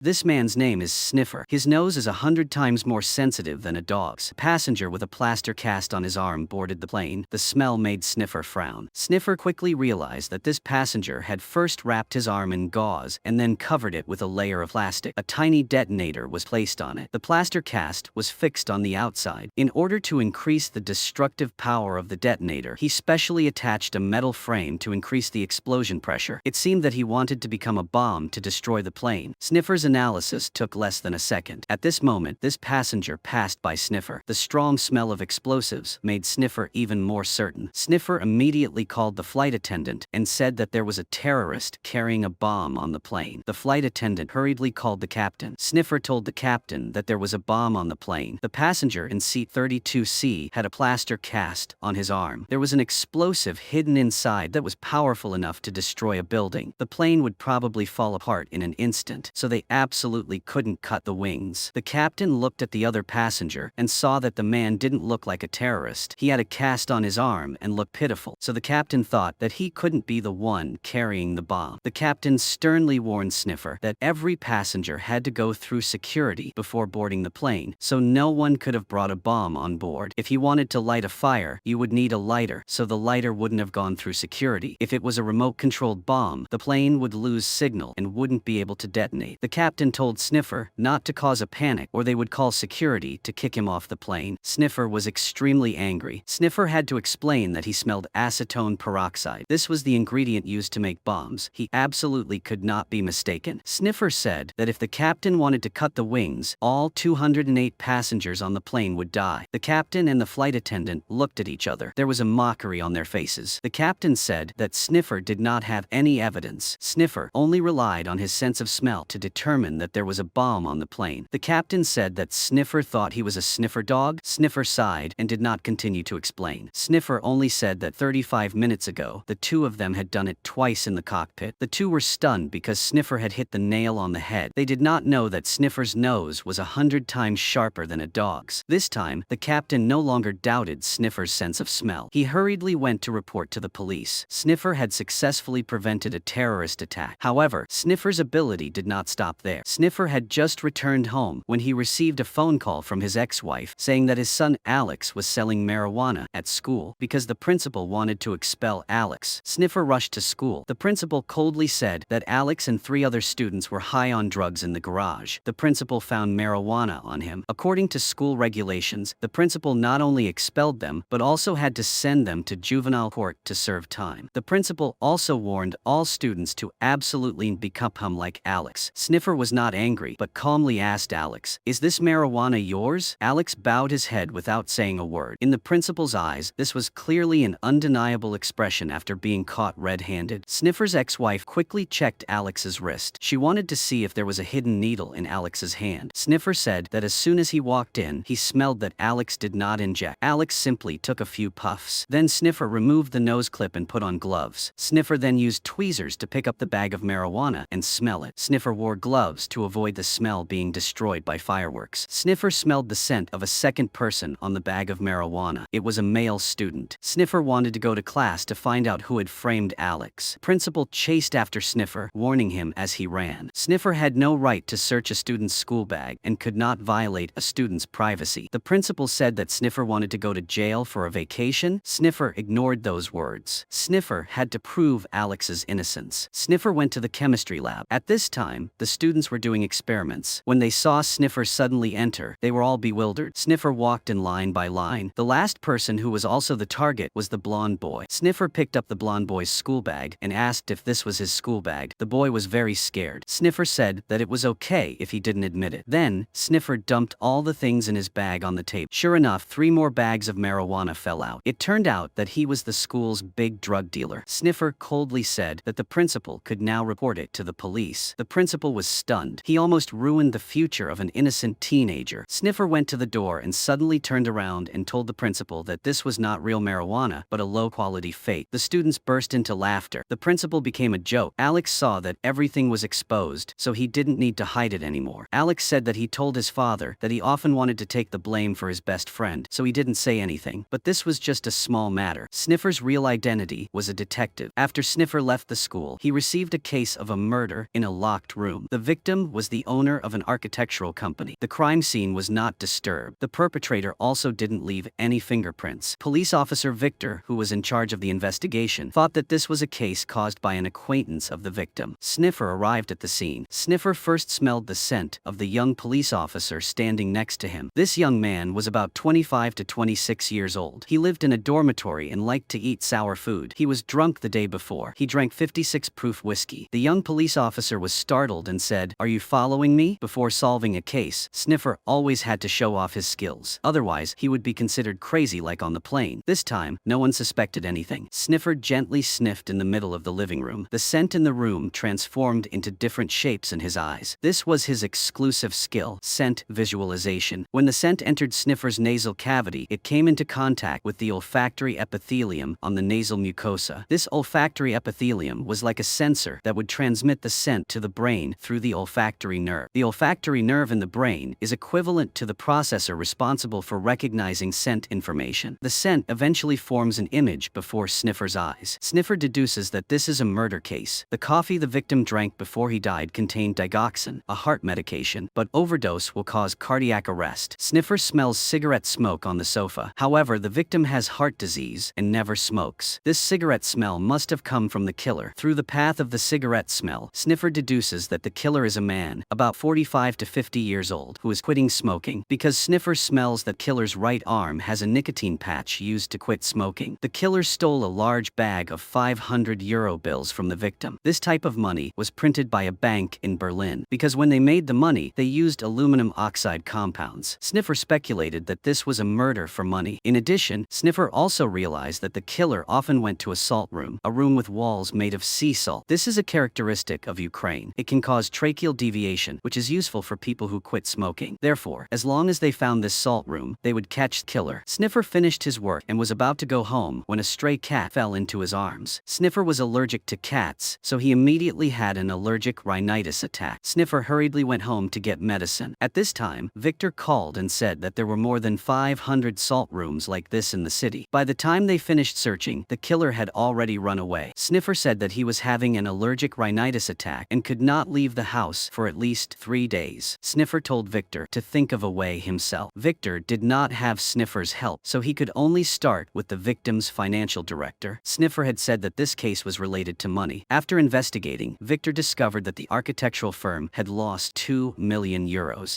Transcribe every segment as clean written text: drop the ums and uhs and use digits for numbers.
This man's name is Sniffer. His nose is 100 times more sensitive than a dog's. A passenger with a plaster cast on his arm boarded the plane. The smell made Sniffer frown. Sniffer quickly realized that this passenger had first wrapped his arm in gauze and then covered it with a layer of plastic. A tiny detonator was placed on it. The plaster cast was fixed on the outside. In order to increase the destructive power of the detonator, he specially attached a metal frame to increase the explosion pressure. It seemed that he wanted to become a bomb to destroy the plane. Sniffer's analysis took less than a second. At this moment, this passenger passed by Sniffer. The strong smell of explosives made Sniffer even more certain. Sniffer immediately called the flight attendant and said that there was a terrorist carrying a bomb on the plane. The flight attendant hurriedly called the captain. Sniffer told the captain that there was a bomb on the plane. The passenger in seat 32C had a plaster cast on his arm. There was an explosive hidden inside that was powerful enough to destroy a building. The plane would probably fall apart in an instant, so they absolutely couldn't cut the wings. The captain looked at the other passenger and saw that the man didn't look like a terrorist. He had a cast on his arm and looked pitiful, so the captain thought that he couldn't be the one carrying the bomb. The captain sternly warned Sniffer that every passenger had to go through security before boarding the plane, so no one could have brought a bomb on board. If he wanted to light a fire, you would need a lighter, so the lighter wouldn't have gone through security. If it was a remote-controlled bomb, the plane would lose signal and wouldn't be able to detonate. The captain told Sniffer not to cause a panic or they would call security to kick him off the plane. Sniffer was extremely angry. Sniffer had to explain that he smelled acetone peroxide. This was the ingredient used to make bombs. He absolutely could not be mistaken. Sniffer said that if the captain wanted to cut the wings, all 208 passengers on the plane would die. The captain and the flight attendant looked at each other. There was a mockery on their faces. The captain said that Sniffer did not have any evidence. Sniffer only relied on his sense of smell to determine that there was a bomb on the plane. The captain said that Sniffer thought he was a sniffer dog. Sniffer sighed and did not continue to explain. Sniffer only said that 35 minutes ago, the two of them had done it twice in the cockpit. The two were stunned because Sniffer had hit the nail on the head. They did not know that Sniffer's nose was 100 times sharper than a dog's. This time, the captain no longer doubted Sniffer's sense of smell. He hurriedly went to report to the police. Sniffer had successfully prevented a terrorist attack. However, Sniffer's ability did not stop there. Sniffer had just returned home when he received a phone call from his ex-wife saying that his son Alex was selling marijuana at school because the principal wanted to expel Alex. Sniffer rushed to school. The principal coldly said that Alex and 3 other students were high on drugs in the garage. The principal found marijuana on him. According to school regulations, the principal not only expelled them, but also had to send them to juvenile court to serve time. The principal also warned all students to absolutely become like Alex. Sniffer was not angry, but calmly asked Alex, "Is this marijuana yours?" Alex bowed his head without saying a word. In the principal's eyes, this was clearly an undeniable expression after being caught red-handed. Sniffer's ex-wife quickly checked Alex's wrist. She wanted to see if there was a hidden needle in Alex's hand. Sniffer said that as soon as he walked in, he smelled that Alex did not inject. Alex simply took a few puffs. Then Sniffer removed the nose clip and put on gloves. Sniffer then used tweezers to pick up the bag of marijuana and smell it. Sniffer wore gloves to avoid the smell being destroyed by fireworks. Sniffer smelled the scent of a second person on the bag of marijuana. It was a male student. Sniffer wanted to go to class to find out who had framed Alex. Principal chased after Sniffer, warning him as he ran. Sniffer had no right to search a student's school bag and could not violate a student's privacy. The principal said that Sniffer wanted to go to jail for a vacation. Sniffer ignored those words. Sniffer had to prove Alex's innocence. Sniffer went to the chemistry lab. At this time, the students were doing experiments. When they saw Sniffer suddenly enter, they were all bewildered. Sniffer walked in line by line. The last person who was also the target was the blonde boy. Sniffer picked up the blonde boy's school bag and asked if this was his school bag. The boy was very scared. Sniffer said that it was okay if he didn't admit it. Then, Sniffer dumped all the things in his bag on the table. Sure enough, 3 more bags of marijuana fell out. It turned out that he was the school's big drug dealer. Sniffer coldly said that the principal could now report it to the police. The principal was stunned. He almost ruined the future of an innocent teenager. Sniffer went to the door and suddenly turned around and told the principal that this was not real marijuana, but a low-quality fake. The students burst into laughter. The principal became a joke. Alex saw that everything was exposed, so he didn't need to hide it anymore. Alex said that he told his father that he often wanted to take the blame for his best friend, so he didn't say anything. But this was just a small matter. Sniffer's real identity was a detective. After Sniffer left the school, he received a case of a murder in a locked room. The victim was the owner of an architectural company. The crime scene was not disturbed. The perpetrator also didn't leave any fingerprints. Police officer Victor, who was in charge of the investigation, thought that this was a case caused by an acquaintance of the victim. Sniffer arrived at the scene. Sniffer first smelled the scent of the young police officer standing next to him. This young man was about 25 to 26 years old. He lived in a dormitory and liked to eat sour food. He was drunk the day before. He drank 56 proof whiskey. The young police officer was startled and said, "Are you following me?" Before solving a case, Sniffer always had to show off his skills. Otherwise, he would be considered crazy like on the plane. This time, no one suspected anything. Sniffer gently sniffed in the middle of the living room. The scent in the room transformed into different shapes in his eyes. This was his exclusive skill, scent visualization. When the scent entered Sniffer's nasal cavity, it came into contact with the olfactory epithelium on the nasal mucosa. This olfactory epithelium was like a sensor that would transmit the scent to the brain through the olfactory nerve. The olfactory nerve in the brain is equivalent to the processor responsible for recognizing scent information. The scent eventually forms an image before Sniffer's eyes. Sniffer deduces that this is a murder case. The coffee the victim drank before he died contained digoxin, a heart medication, but overdose will cause cardiac arrest. Sniffer smells cigarette smoke on the sofa. However, the victim has heart disease and never smokes. This cigarette smell must have come from the killer. Through the path of the cigarette smell, Sniffer deduces that the killer is a man, about 45 to 50 years old, who is quitting smoking. Because Sniffer smells that killer's right arm has a nicotine patch used to quit smoking. The killer stole a large bag of €500 bills from the victim. This type of money was printed by a bank in Berlin, because when they made the money, they used aluminum oxide compounds. Sniffer speculated that this was a murder for money. In addition, Sniffer also realized that the killer often went to a salt room, a room with walls made of sea salt. This is a characteristic of Ukraine. It can cause tracheal deviation, which is useful for people who quit smoking. Therefore, as long as they found this salt room, they would catch the killer. Sniffer finished his work and was about to go home when a stray cat fell into his arms. Sniffer was allergic to cats, so he immediately had an allergic rhinitis attack. Sniffer hurriedly went home to get medicine. At this time, Victor called and said that there were more than 500 salt rooms like this in the city. By the time they finished searching, the killer had already run away. Sniffer said that he was having an allergic rhinitis attack and could not leave the house for at least 3 days. Sniffer told Victor to think of a way himself. Victor did not have Sniffer's help, so he could only start with the victim's financial director. Sniffer had said that this case was related to money. After investigating, Victor discovered that the architectural firm had lost €2 million.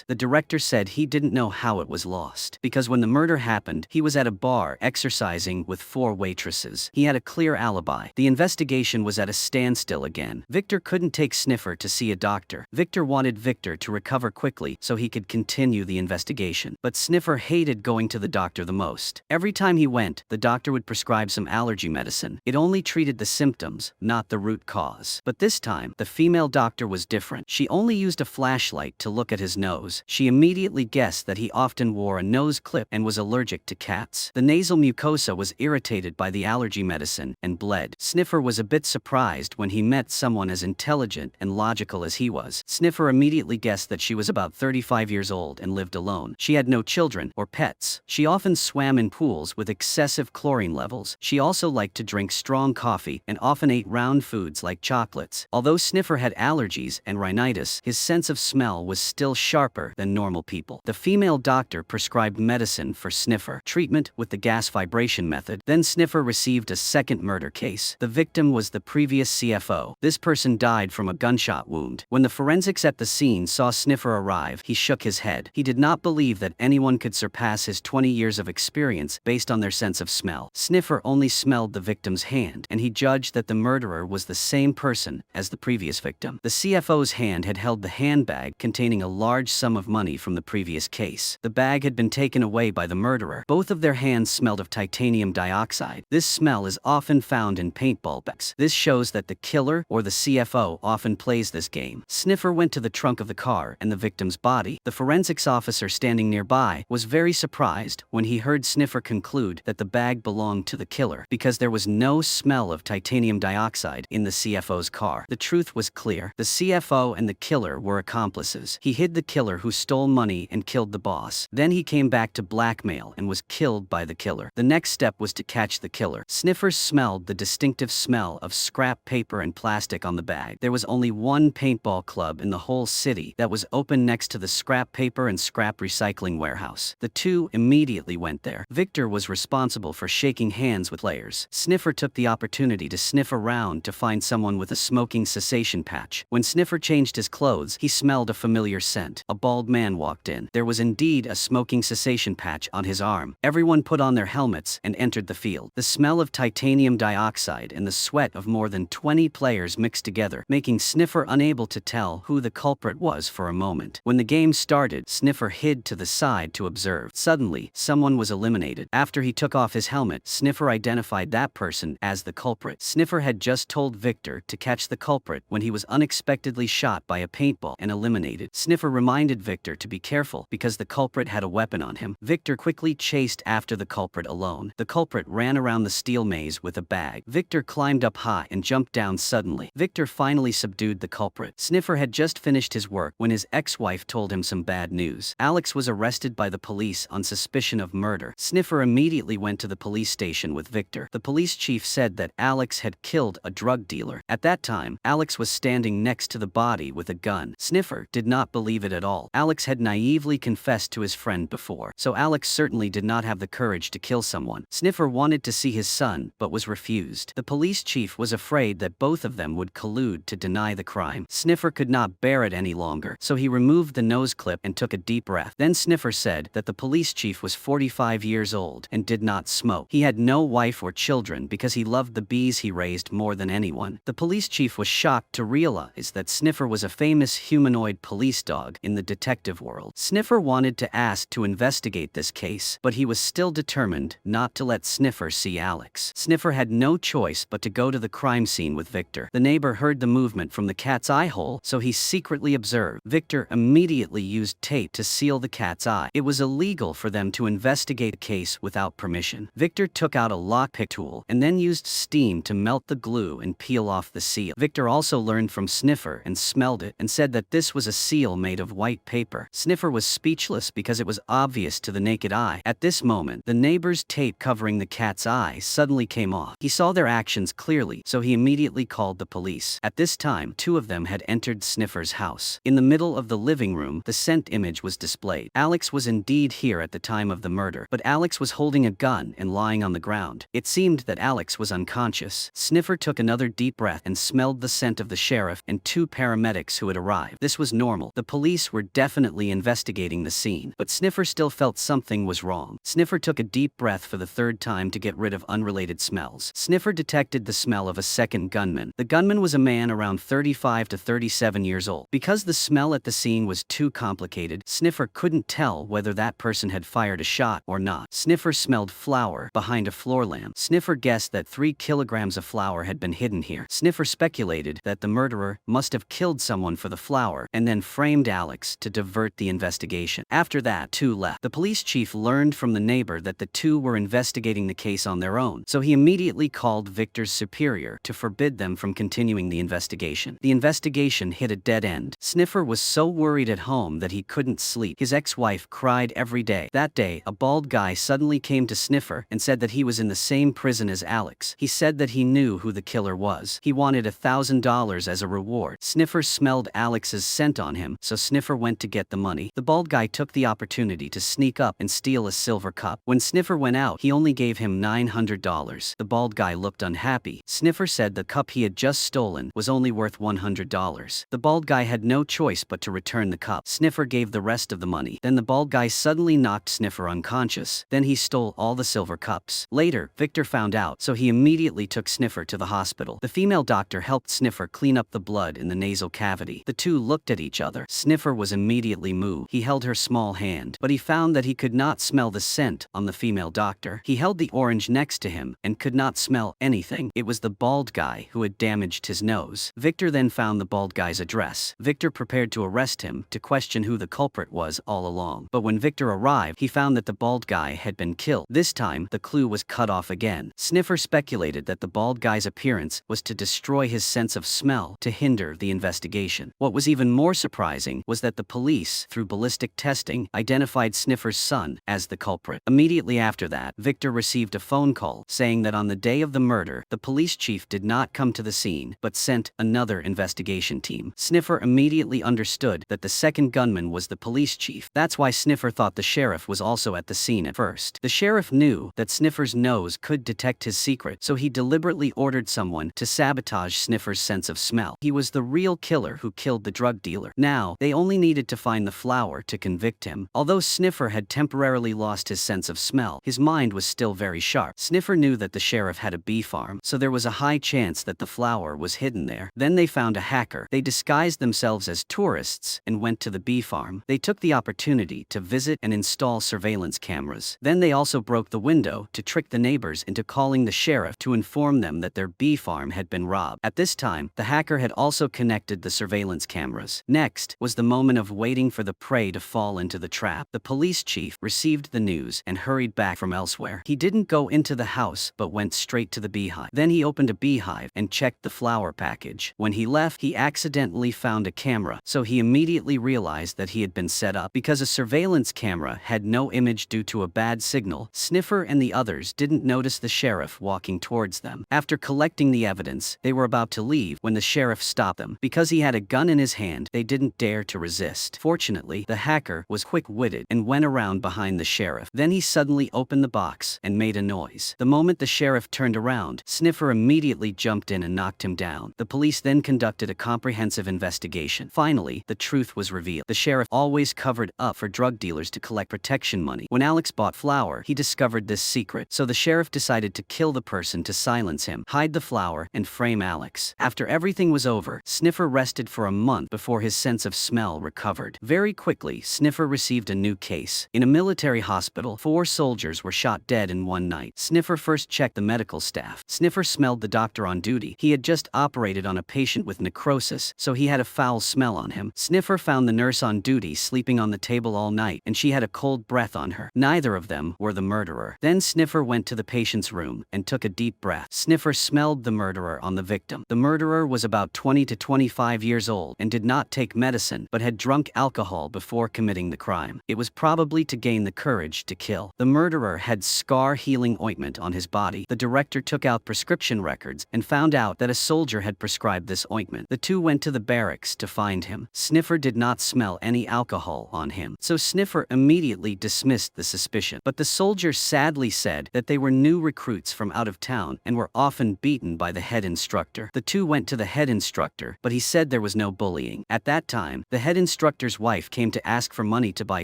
The director said he didn't know how it was lost, because when the murder happened, he was at a bar exercising with 4 waitresses. He had a clear alibi. The investigation was at a standstill again. Victor couldn't take Sniffer to see a doctor. Victor wanted Victor to recover quickly so he could continue the investigation. But Sniffer hated going to the doctor the most. Every time he went, the doctor would prescribe some allergy medicine. It only treated the symptoms, not the root cause. But this time, the female doctor was different. She only used a flashlight to look at his nose. She immediately guessed that he often wore a nose clip and was allergic to cats. The nasal mucosa was irritated by the allergy medicine and bled. Sniffer was a bit surprised when he met someone as intelligent and logical as he was. Sniffer immediately guessed that she was about 35 years old and lived alone. She had no children or pets. She often swam in pools with excessive chlorine levels. She also liked to drink strong coffee and often ate round foods like chocolates. Although Sniffer had allergies and rhinitis, his sense of smell was still sharper than normal people. The female doctor prescribed medicine for Sniffer, treatment with the gas vibration method. Then Sniffer received a second murder case. The victim was the previous CFO. This person died from a gunshot wound. When the forensics at the scene saw Sniffer arrive, he shook his head. He did not believe that anyone could surpass his 20 years of experience based on their sense of smell. Sniffer only smelled the victim's hand, and he judged that the murderer was the same person as the previous victim. The CFO's hand had held the handbag containing a large sum of money from the previous case. The bag had been taken away by the murderer. Both of their hands smelled of titanium dioxide. This smell is often found in paintball bags. This shows that the killer or the CFO often plays this game. Sniffer went to the trunk of the car and the victim's body. The forensics officer standing nearby was very surprised when he heard Sniffer conclude that the bag belonged to the killer, because there was no smell of titanium dioxide in the CFO's car. The truth was clear. The CFO and the killer were accomplices. He hid the killer who stole money and killed the boss. Then he came back to blackmail and was killed by the killer. The next step was to catch the killer. Sniffer smelled the distinctive smell of scrap paper and plastic on the bag. There was only one paintball club in the whole city that was open next to the scrap paper and scrap recycling warehouse. The two immediately went there. Victor was responsible for shaking hands with players. Sniffer took the opportunity to sniff around to find someone with a smoking cessation patch. When Sniffer changed his clothes, he smelled a familiar scent. A bald man walked in. There was indeed a smoking cessation patch on his arm. Everyone put on their helmets and entered the field. The smell of titanium dioxide and the sweat of more than 20 players mixed together, making Sniffer unable to tell who the culprit was for a moment. When the game started, Sniffer hid to the side to observe. Suddenly, someone was eliminated. After he took off his helmet, Sniffer identified that person as the culprit. Sniffer had just told Victor to catch the culprit when he was unexpectedly shot by a paintball and eliminated. Sniffer reminded Victor to be careful because the culprit had a weapon on him. Victor quickly chased after the culprit alone. The culprit ran around the steel maze with a bag. Victor climbed up high and jumped down suddenly. Victor finally subdued the culprit. Sniffer had just finished his work when his ex-wife told him some bad news. Alex was arrested by the police on suspicion of murder. Sniffer immediately went to the police station with Victor. The police chief said that Alex had killed a drug dealer. At that time, Alex was standing next to the body with a gun. Sniffer did not believe it at all. Alex had naively confessed to his friend before, so Alex certainly did not have the courage to kill someone. Sniffer wanted to see his son, but was refused. The police chief was afraid that both of them would collude to deny the crime. Sniffer could not bear it any longer, so he removed the nose clip and took a deep breath. Then Sniffer said that the police chief was 45 years old and did not smoke. He had no wife or children because he loved the bees he raised more than anyone. The police chief was shocked to realize that Sniffer was a famous humanoid police dog in the detective world. Sniffer wanted to ask to investigate this case, but he was still determined not to let Sniffer see Alex. Sniffer had no choice but to go to the crime scene with Victor. The neighbor heard the movement from the cat's eye hole, so he secretly observed. Victor immediately used tape to seal the cat's eye. It was illegal for them to investigate a case without permission. Victor took out a lockpick tool and then used steam to melt the glue and peel off the seal. Victor also learned from Sniffer and smelled it and said that this was a seal made of white paper. Sniffer was speechless because it was obvious to the naked eye. At this moment, the neighbor's tape covering the cat's eye suddenly came off. He saw their actions clearly, so he immediately called the police. At this time, two of them had entered Sniffer's house. In the middle of the living room, the scent image was displayed. Alex was indeed here at the time of the murder, but Alex was holding a gun and lying on the ground. It seemed that Alex was unconscious. Sniffer took another deep breath and smelled the scent of the sheriff and two paramedics who had arrived. This was normal. The police were definitely investigating the scene, but Sniffer still felt something was wrong. Sniffer took a deep breath for the third time to get rid of unrelated smells. Sniffer detected the smell of a second gunman. The gunman was a man around 35 to 37 years old. Because the smell at the scene was too complicated, Sniffer couldn't tell whether that person had fired a shot or not. Sniffer smelled flour behind a floor lamp. Sniffer guessed that 3 kilograms of flour had been hidden here. Sniffer speculated that the murderer must have killed someone for the flour and then framed Alex to divert the investigation. After that, two left. The police chief learned from the neighbor that the two were investigating the case on their own, so he immediately called Victor's superior to forbid them from continuing the investigation. The investigation hit a dead end. Sniffer was so worried at home that he couldn't sleep. His ex-wife cried every day. That day, a bald guy suddenly came to Sniffer and said that he was in the same prison as Alex. He said that he knew who the killer was. He wanted $1,000 as a reward. Sniffer smelled Alex's scent on him, so Sniffer went to get the money. The bald guy took the opportunity to sneak up and steal a silver cup. When Sniffer went out, he only gave him $900. The bald guy looked unhappy. Sniffer said the cup he had just stolen was only worth $100. The bald guy had no choice but to return the cup. Sniffer gave the rest of the money. Then the bald guy suddenly knocked Sniffer unconscious. Then he stole all the silver cups. Later, Victor found out, so he immediately took Sniffer to the hospital. The female doctor helped Sniffer clean up the blood in the nasal cavity. The two looked at each other. Sniffer was immediately moved. He held her small hand, but he found that he could not smell the scent on the female doctor. He held the orange next to him and could not smell anything. It was the bald guy who had damaged his nose. Victor then found the bald guy's address. Victor prepared to arrest him to question who the culprit was all along. But when Victor arrived, he found that the bald guy had been killed. This time, the clue was cut off again. Sniffer speculated that the bald guy's appearance was to destroy his sense of smell to hinder the investigation. What was even more surprising was that the police, through ballistic testing, identified Sniffer's son as the culprit. Immediately after that, Victor received a phone call saying that on the day of the murder, the police chief did not come to the scene but sent another investigation team. team. Sniffer immediately understood that the second gunman was the police chief. That's why Sniffer thought the sheriff was also at the scene at first. The sheriff knew that Sniffer's nose could detect his secret, so he deliberately ordered someone to sabotage Sniffer's sense of smell. He was the real killer who killed the drug dealer. Now, they only needed to find the flower to convict him. Although Sniffer had temporarily lost his sense of smell, his mind was still very sharp. Sniffer knew that the sheriff had a bee farm, so there was a high chance that the flower was hidden there. Then they found a hacker. They disguised themselves as tourists and went to the bee farm. They took the opportunity to visit and install surveillance cameras. Then they also broke the window to trick the neighbors into calling the sheriff to inform them that their bee farm had been robbed. At this time, the hacker had also connected the surveillance cameras. Next was the moment of waiting for the prey to fall into the trap. The police chief received the news and hurried back from elsewhere. He didn't go into the house but went straight to the beehive. Then he opened a beehive and checked the flower package. When he left, he accidentally found a camera, so he immediately realized that he had been set up. Because a surveillance camera had no image due to a bad signal, Sniffer and the others didn't notice the sheriff walking towards them. After collecting the evidence, they were about to leave when the sheriff stopped them. Because he had a gun in his hand, they didn't dare to resist. Fortunately, the hacker was quick-witted and went around behind the sheriff. Then he suddenly opened the box and made a noise. The moment the sheriff turned around, Sniffer immediately jumped in and knocked him down. The police then conducted a comprehensive investigation. Finally, the truth was revealed. The sheriff always covered up for drug dealers to collect protection money. When Alex bought flour, he discovered this secret, so the sheriff decided to kill the person to silence him, hide the flour, and frame Alex. After everything was over, Sniffer rested for a month before his sense of smell recovered. Very quickly, Sniffer received a new case. In a military hospital, 4 soldiers were shot dead in one night. Sniffer first checked the medical staff. Sniffer smelled the doctor on duty. He had just operated on a patient with necrosis, so he had a foul smell on him. Sniffer found the nurse on duty sleeping on the table all night, and she had a cold breath on her. Neither of them were the murderer. Then Sniffer went to the patient's room and took a deep breath. Sniffer smelled the murderer on the victim. The murderer was about 20 to 25 years old and did not take medicine but had drunk alcohol before committing the crime. It was probably to gain the courage to kill. The murderer had scar healing ointment on his body. The director took out prescription records and found out that a soldier had prescribed this ointment. The two went to the barracks to find him. Sniffer did not smell any alcohol on him, so Sniffer immediately dismissed the suspicion. But the soldiers sadly said that they were new recruits from out of town and were often beaten by the head instructor. The two went to the head instructor, but he said there was no bullying. At that time, the head instructor's wife came to ask for money to buy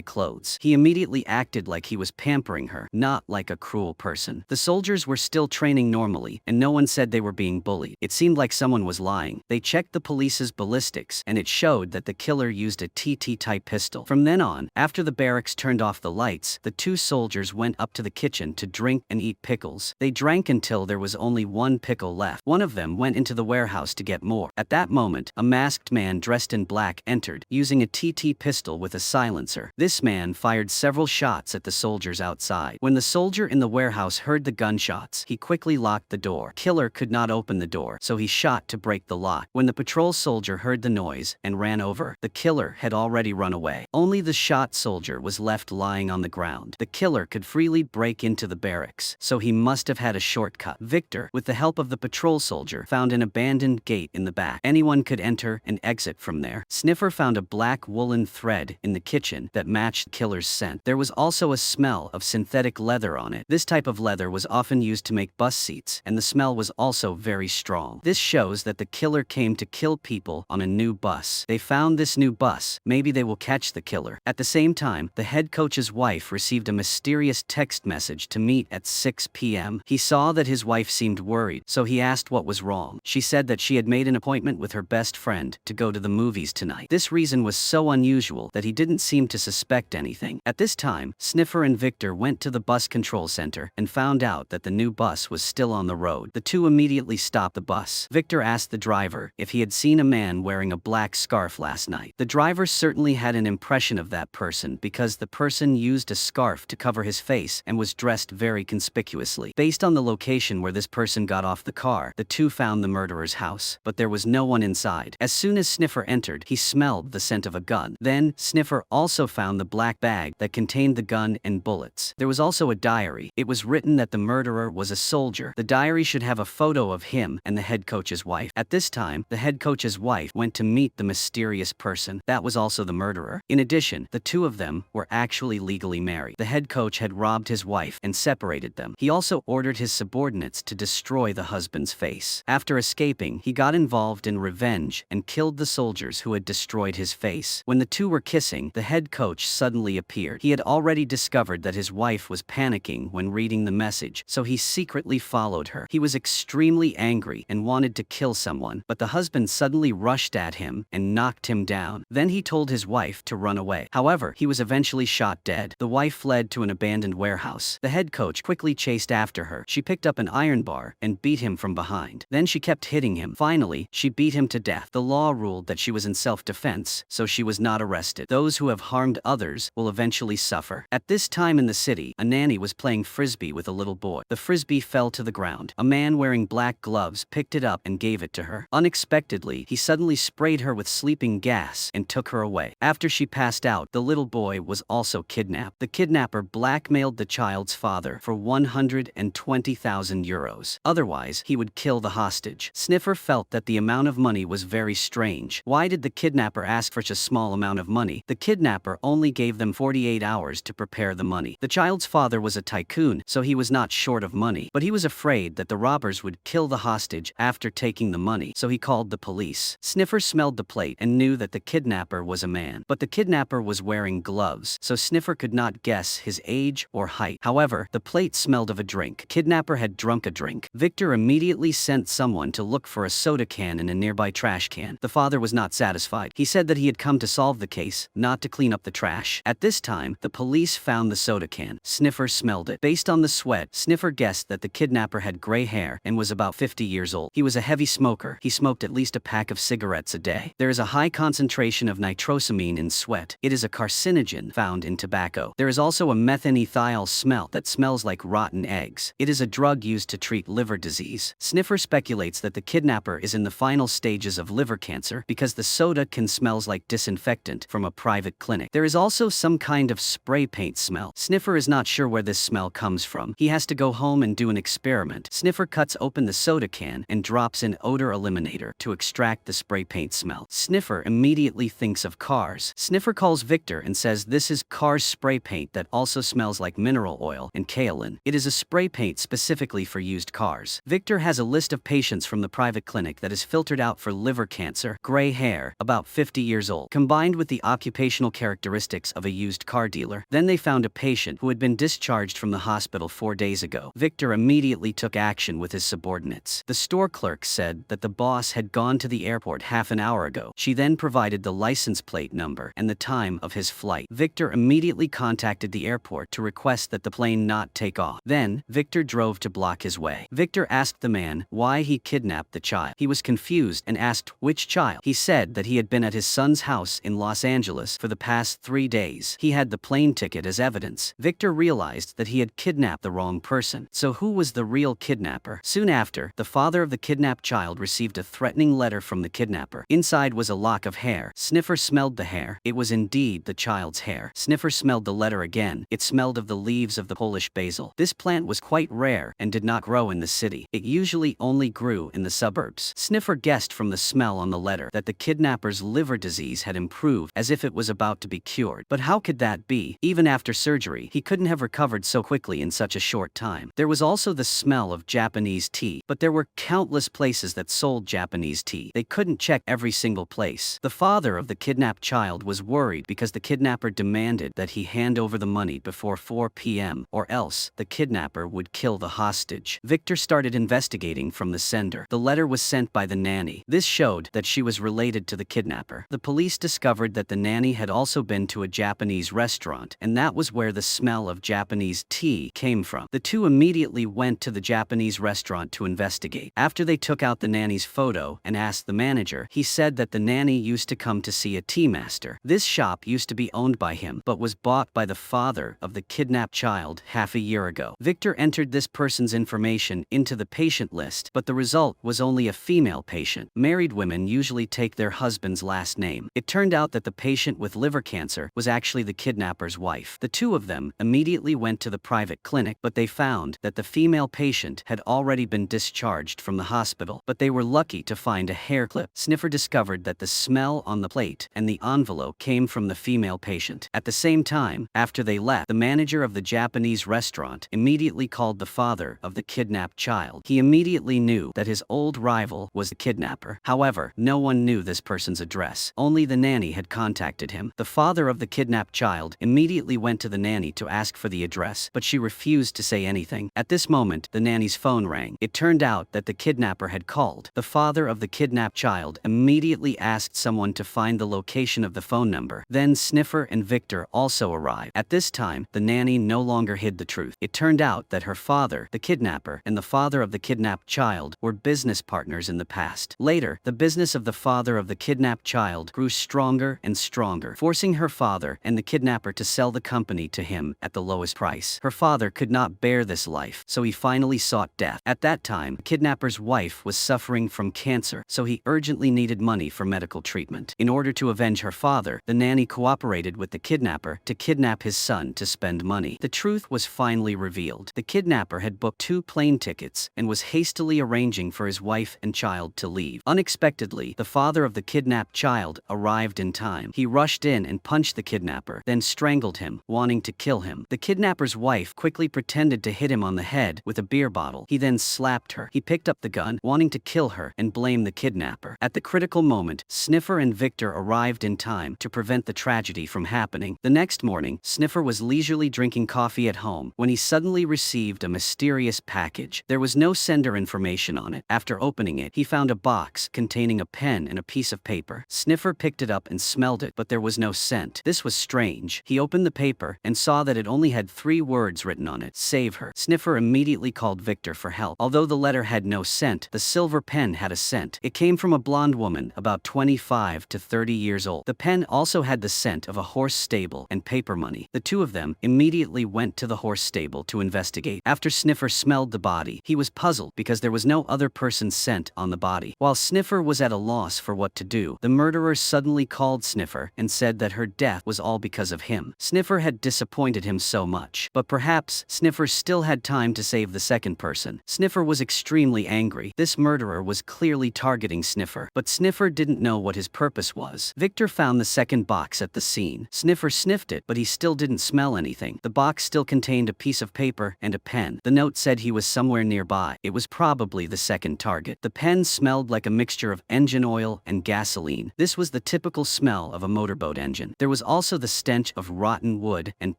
clothes. He immediately acted like he was pampering her, not like a cruel person. The soldiers were still training normally, and no one said they were being bullied. It seemed like someone was lying. They checked the police's ballistics, and it showed that the killer used a TT-type pistol. From then on, after the barracks turned off the lights, the two soldiers went up to the kitchen to drink and eat pickles. They drank until there was only one pickle left. One of them went into the warehouse to get more. At that moment, a masked man dressed in black entered, using a TT pistol with a silencer. This man fired several shots at the soldiers outside. When the soldier in the warehouse heard the gunshots, he quickly locked the door. Killer could not open the door, so he shot to break the lock. When the patrol soldier heard the noise and ran over, the killer had already run away. Only the shot soldier was left lying on the ground. The killer could freely break into the barracks, so he must have had a shortcut. Victor, with the help of the patrol soldier, found an abandoned gate in the back. Anyone could enter and exit from there. Sniffer found a black woolen thread in the kitchen that matched the killer's scent. There was also a smell of synthetic leather on it. This type of leather was often used to make bus seats, and the smell was also very strong. This shows that the killer came to kill people on a new bus. They found this new bus. Maybe they will catch the killer. At the same time, the head coach's wife received a mysterious text message to meet at 6 p.m. He saw that his wife seemed worried, so he asked what was wrong. She said that she had made an appointment with her best friend to go to the movies tonight. This reason was so unusual that he didn't seem to suspect anything. At this time, Sniffer and Victor went to the bus control center and found out that the new bus was still on the road. The two immediately stopped the bus. Victor asked the driver if he had seen a man wearing a black scarf last night. The driver certainly had an impression of that person because the person used a scarf to cover his face and was dressed very conspicuously. Based on the location where this person got off the car, the two found the murderer's house, but there was no one inside. As soon as Sniffer entered, he smelled the scent of a gun. Then, Sniffer also found the black bag that contained the gun and bullets. There was also a diary. It was written that the murderer was a soldier. The diary should have a photo of him and the head coach's wife. At this time, the head coach's his wife went to meet the mysterious person that was also the murderer. In addition, the two of them were actually legally married. The head coach had robbed his wife and separated them. He also ordered his subordinates to destroy the husband's face. After escaping, he got involved in revenge and killed the soldiers who had destroyed his face. When the two were kissing, the head coach suddenly appeared. He had already discovered that his wife was panicking when reading the message, so he secretly followed her. He was extremely angry and wanted to kill someone, but the husband suddenly rushed at him and knocked him down. Then he told his wife to run away. However, he was eventually shot dead. The wife fled to an abandoned warehouse. The head coach quickly chased after her. She picked up an iron bar and beat him from behind. Then she kept hitting him. Finally, she beat him to death. The law ruled that she was in self-defense, so she was not arrested. Those who have harmed others will eventually suffer. At this time in the city, a nanny was playing frisbee with a little boy. The frisbee fell to the ground. A man wearing black gloves picked it up and gave it to her. Unexpectedly, he suddenly sprayed her with sleeping gas and took her away. After she passed out, the little boy was also kidnapped. The kidnapper blackmailed the child's father for 120,000 euros. Otherwise, he would kill the hostage. Sniffer felt that the amount of money was very strange. Why did the kidnapper ask for such a small amount of money? The kidnapper only gave them 48 hours to prepare the money. The child's father was a tycoon, so he was not short of money, but he was afraid that the robbers would kill the hostage after taking the money, so he called the police. Sniffer smelled the plate and knew that the kidnapper was a man, but the kidnapper was wearing gloves, so Sniffer could not guess his age or height. However, the plate smelled of a drink. Kidnapper had drunk a drink. Victor immediately sent someone to look for a soda can in a nearby trash can. The father was not satisfied. He said that he had come to solve the case, not to clean up the trash. At this time, the police found the soda can. Sniffer smelled it. Based on the sweat, Sniffer guessed that the kidnapper had gray hair and was about 50 years old. He was a heavy smoker. He smoked at least a pack of cigarettes a day. There is a high concentration of nitrosamine in sweat. It is a carcinogen found in tobacco. There is also a methanethiol smell that smells like rotten eggs. It is a drug used to treat liver disease. Sniffer speculates that the kidnapper is in the final stages of liver cancer because the soda can smells like disinfectant from a private clinic. There is also some kind of spray paint smell. Sniffer is not sure where this smell comes from. He has to go home and do an experiment. Sniffer cuts open the soda can and drops an odor eliminator to extract the spray paint smell. Sniffer immediately thinks of cars. Sniffer calls Victor and says this is Cars spray paint that also smells like mineral oil and kaolin. It is a spray paint specifically for used cars. Victor has a list of patients from the private clinic that is filtered out for liver cancer, gray hair, about 50 years old, combined with the occupational characteristics of a used car dealer. Then they found a patient who had been discharged from the hospital 4 days ago. Victor immediately took action with his subordinates. The store clerk said that the boss had gone to the airport half an hour ago. She then provided the license plate number and the time of his flight. Victor immediately contacted the airport to request that the plane not take off. Then, Victor drove to block his way. Victor asked the man why he kidnapped the child. He was confused and asked which child. He said that he had been at his son's house in Los Angeles for the past 3 days. He had the plane ticket as evidence. Victor realized that he had kidnapped the wrong person. So who was the real kidnapper? Soon after, the father of the kidnapped child received a threatening letter from the kidnapper. Inside was a lock of hair. Sniffer smelled the hair. It was indeed the child's hair. Sniffer smelled the letter again. It smelled of the leaves of the Polish basil. This plant was quite rare and did not grow in the city. It usually only grew in the suburbs. Sniffer guessed from the smell on the letter that the kidnapper's liver disease had improved as if it was about to be cured. But how could that be? Even after surgery, he couldn't have recovered so quickly in such a short time. There was also the smell of Japanese tea, but there were countless places that sold Japanese tea. They couldn't check every single place. The father of the kidnapped child was worried because the kidnapper demanded that he hand over the money before 4 p.m. or else the kidnapper would kill the hostage. Victor started investigating from the sender. The letter was sent by the nanny. This showed that she was related to the kidnapper. The police discovered that the nanny had also been to a Japanese restaurant, and that was where the smell of Japanese tea came from. The two immediately went to the Japanese restaurant to investigate. After they took out the nanny's photo and asked the manager, he said that the nanny used to come to see a tea master. This shop used to be owned by him, but was bought by the father of the kidnapped child half a year ago. Victor entered this person's information into the patient list, but the result was only a female patient. Married women usually take their husband's last name. It turned out that the patient with liver cancer was actually the kidnapper's wife. The two of them immediately went to the private clinic, but they found that the female patient had already been discharged from the hospital. But they were lucky to find a hair hair clip, Sniffer discovered that the smell on the plate and the envelope came from the female patient. At the same time, after they left, the manager of the Japanese restaurant immediately called the father of the kidnapped child. He immediately knew that his old rival was the kidnapper. However, no one knew this person's address. Only the nanny had contacted him. The father of the kidnapped child immediately went to the nanny to ask for the address, but she refused to say anything. At this moment, the nanny's phone rang. It turned out that the kidnapper had called. The father of the kidnapped child immediately asked someone to find the location of the phone number. Then Sniffer and Victor also arrived. At this time, the nanny no longer hid the truth. It turned out that her father, the kidnapper, and the father of the kidnapped child were business partners in the past. Later, the business of the father of the kidnapped child grew stronger and stronger, forcing her father and the kidnapper to sell the company to him at the lowest price. Her father could not bear this life, so he finally sought death. At that time, the kidnapper's wife was suffering from cancer, so he urgently needed money for medical treatment. In order to avenge her father, the nanny cooperated with the kidnapper to kidnap his son to spend money. The truth was finally revealed. The kidnapper had booked 2 plane tickets and was hastily arranging for his wife and child to leave. Unexpectedly, the father of the kidnapped child arrived in time. He rushed in and punched the kidnapper, then strangled him, wanting to kill him. The kidnapper's wife quickly pretended to hit him on the head with a beer bottle. He then slapped her. He picked up the gun, wanting to kill her and blame the kidnapper. At the critical moment, Sniffer and Victor arrived in time to prevent the tragedy from happening. The next morning, Sniffer was leisurely drinking coffee at home when he suddenly received a mysterious package. There was no sender information on it. After opening it, he found a box containing a pen and a piece of paper. Sniffer picked it up and smelled it, but there was no scent. This was strange. He opened the paper and saw that it only had 3 words written on it: "Save her." Sniffer immediately called Victor for help. Although the letter had no scent, the silver pen had a scent. It came from a blonde woman about 25 to 30 years old. The pen also had the scent of a horse stable and paper money. The two of them immediately went to the horse stable to investigate. After Sniffer smelled the body, he was puzzled because there was no other person's scent on the body. While Sniffer was at a loss for what to do, the murderer suddenly called Sniffer and said that her death was all because of him. Sniffer had disappointed him so much, but perhaps Sniffer still had time to save the second person. Sniffer was extremely angry. This murderer was clearly targeting Sniffer, but Sniffer didn't know what his purpose was. Victor found the second box at the scene. Sniffer sniffed it, but he still didn't smell anything. The box still contained a piece of paper and a pen. The note said he was somewhere nearby. It was probably the second target. The pen smelled like a mixture of engine oil and gasoline. This was the typical smell of a motorboat engine. There was also the stench of rotten wood and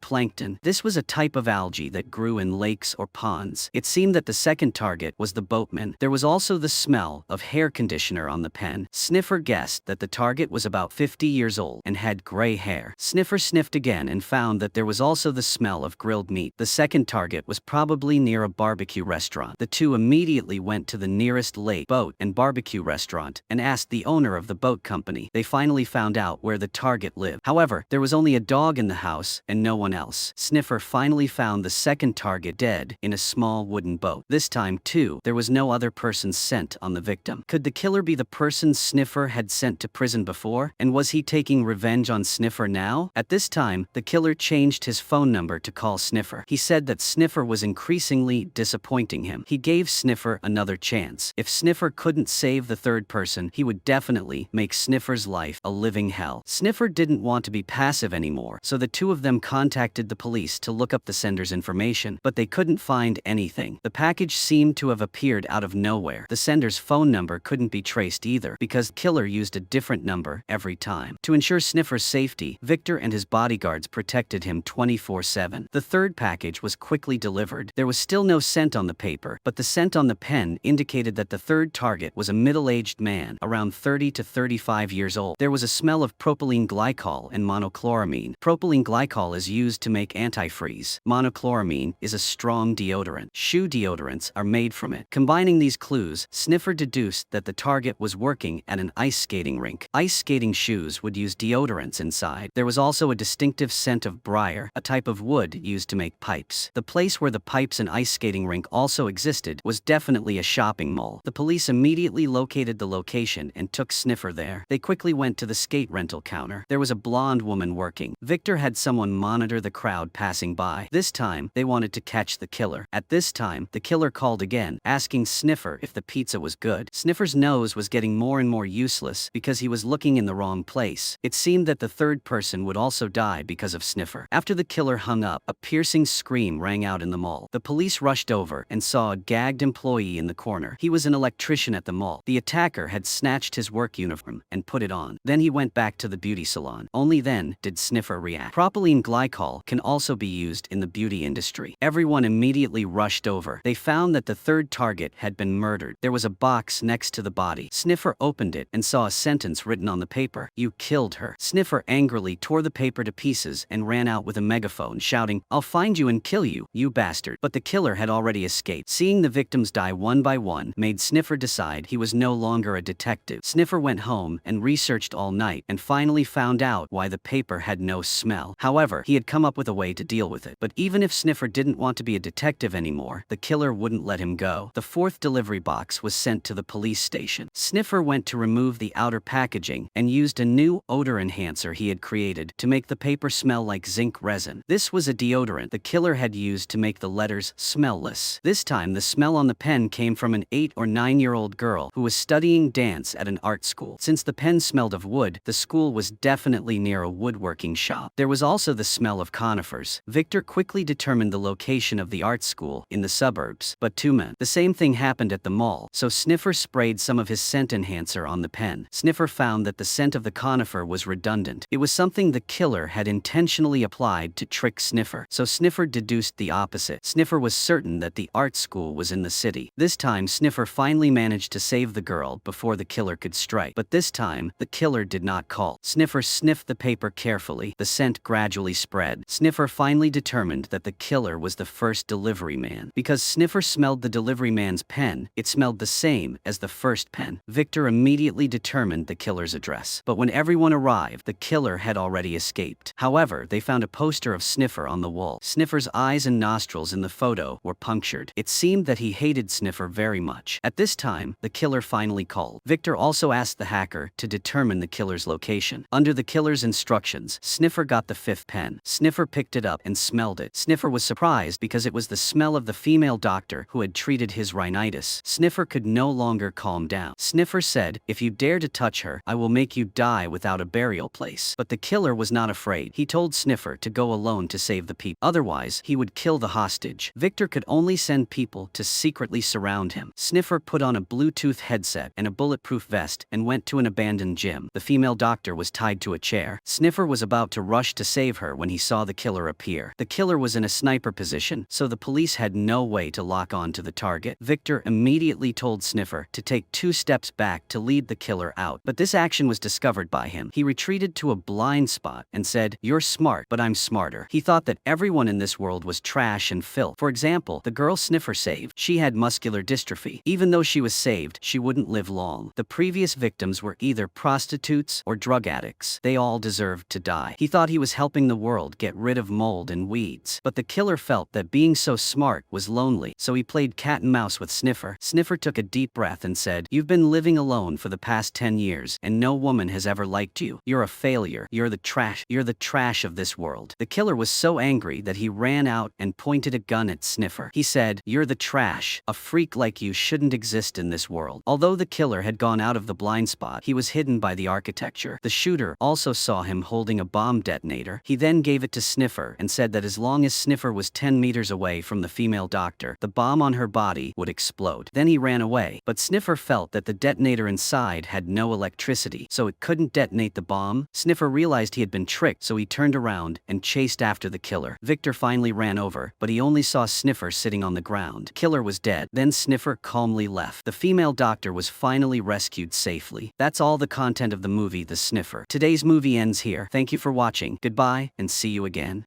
plankton. This was a type of algae that grew in lakes or ponds. It seemed that the second target was the boatman. There was also the smell of hair conditioner on the pen. Sniffer guessed that the target was about 50 years old and had gray hair. Sniffer sniffed again and found that there was also the smell of grilled meat. The second target was probably near a barbecue restaurant. The two immediately went to the nearest lake, boat, and barbecue restaurant and asked the owner of the boat company. They finally found out where the target lived. However, there was only a dog in the house and no one else. Sniffer finally found the second target dead in a small wooden boat. This time, too, there was no other person's scent on the victim. Could the killer be the person Sniffer had sent to prison before? And was he taking revenge on Sniffer now? At this time, the killer changed his phone number to call Sniffer. He said that Sniffer was increasingly disappointing him. He gave Sniffer another chance. If Sniffer couldn't save the third person, he would definitely make Sniffer's life a living hell. Sniffer didn't want to be passive anymore, so the two of them contacted the police to look up the sender's information, but they couldn't find anything. The package seemed to have appeared out of nowhere. The sender's phone number couldn't be traced either, because the killer used a different number every time. To ensure Sniffer's safety, Victor and his bodyguards protected him 24/7. The third package was quickly delivered. There was still no scent on the paper, but the scent on the pen indicated that the third target was a middle-aged man, around 30 to 35 years old. There was a smell of propylene glycol and monochloramine. Propylene glycol is used to make antifreeze. Monochloramine is a strong deodorant. Shoe deodorants are made from it. Combining these clues, Sniffer deduced that the target was working at an ice skating rink. Ice skating shoes would use deodorants inside. There was also a distinctive scent of briar, a type of wood used to make pipes. The place where the pipes and ice skating rink also existed was definitely a shopping mall. The police immediately located the location and took Sniffer there. They quickly went to the skate rental counter. There was a blonde woman working. Victor had someone monitor the crowd passing by. This time, they wanted to catch the killer. At this time, the killer called again, asking Sniffer if the pizza was good. Sniffer's nose nose was getting more and more useless because he was looking in the wrong place. It seemed that the third person would also die because of Sniffer. After the killer hung up, a piercing scream rang out in the mall. The police rushed over and saw a gagged employee in the corner. He was an electrician at the mall. The attacker had snatched his work uniform and put it on. Then he went back to the beauty salon. Only then did Sniffer react. Propylene glycol can also be used in the beauty industry. Everyone immediately rushed over. They found that the third target had been murdered. There was a box next to the body. Sniffer opened it and saw a sentence written on the paper. "You killed her." Sniffer angrily tore the paper to pieces and ran out with a megaphone, shouting, "I'll find you and kill you, you bastard." But the killer had already escaped. Seeing the victims die one by one made Sniffer decide he was no longer a detective. Sniffer went home and researched all night and finally found out why the paper had no smell. However, he had come up with a way to deal with it. But even if Sniffer didn't want to be a detective anymore, the killer wouldn't let him go. The fourth delivery box was sent to the police station. Sniffer went to remove the outer packaging and used a new odor enhancer he had created to make the paper smell like zinc resin. This was a deodorant the killer had used to make the letters smellless. This time, the smell on the pen came from an 8 or 9-year-old girl who was studying dance at an art school. Since the pen smelled of wood, the school was definitely near a woodworking shop. There was also the smell of conifers. Victor quickly determined the location of the art school in the suburbs, but too many. The same thing happened at the mall, so Sniffer sprayed some of his scent enhancer on the pen. Sniffer found that the scent of the conifer was redundant. It was something the killer had intentionally applied to trick Sniffer, so Sniffer deduced the opposite. Sniffer was certain that the art school was in the city. This time, Sniffer finally managed to save the girl before the killer could strike. But this time, the killer did not call. Sniffer sniffed the paper carefully. The scent gradually spread. Sniffer finally determined that the killer was the first delivery man. Because Sniffer smelled the delivery man's pen, it smelled the same as the first pen. Victor immediately determined the killer's address. But when everyone arrived, the killer had already escaped. However, they found a poster of Sniffer on the wall. Sniffer's eyes and nostrils in the photo were punctured. It seemed that he hated Sniffer very much. At this time, the killer finally called. Victor also asked the hacker to determine the killer's location. Under the killer's instructions, Sniffer got the fifth pen. Sniffer picked it up and smelled it. Sniffer was surprised because it was the smell of the female doctor who had treated his rhinitis. Sniffer could no longer calm down. Sniffer said, "If you dare to touch her, I will make you die without a burial place." But the killer was not afraid. He told Sniffer to go alone to save the people. Otherwise, he would kill the hostage. Victor could only send people to secretly surround him. Sniffer put on a Bluetooth headset and a bulletproof vest and went to an abandoned gym. The female doctor was tied to a chair. Sniffer was about to rush to save her when he saw the killer appear. The killer was in a sniper position, so the police had no way to lock on to the target. Victor immediately told Sniffer to take 2 steps back to lead the killer out, but this action was discovered by him. He retreated to a blind spot and said, "You're smart, but I'm smarter." He thought that everyone in this world was trash and filth. For example, the girl Sniffer saved, she had muscular dystrophy. Even though she was saved, she wouldn't live long. The previous victims were either prostitutes or drug addicts. They all deserved to die. He thought he was helping the world get rid of mold and weeds. But the killer felt that being so smart was lonely, so he played cat and mouse with Sniffer. Sniffer took a deep breath and said, "You've been living alone for the past 10 years, and no woman has ever liked you. You're a failure. You're the trash. You're the trash of this world." The killer was so angry that he ran out and pointed a gun at Sniffer. He said, "You're the trash. A freak like you shouldn't exist in this world." Although the killer had gone out of the blind spot, he was hidden by the architecture. The shooter also saw him holding a bomb detonator. He then gave it to Sniffer and said that as long as Sniffer was 10 meters away from the female doctor, the bomb on her body would explode. Then he ran away, but Sniffer felt that the detonator inside had no electricity, so it couldn't detonate the bomb. Sniffer realized he had been tricked, so he turned around and chased after the killer. Victor finally ran over, but he only saw Sniffer sitting on the ground. The killer was dead. Then Sniffer calmly left. The female doctor was finally rescued safely. That's all the content of the movie The Sniffer. Today's movie ends here. Thank you for watching. Goodbye, and see you again.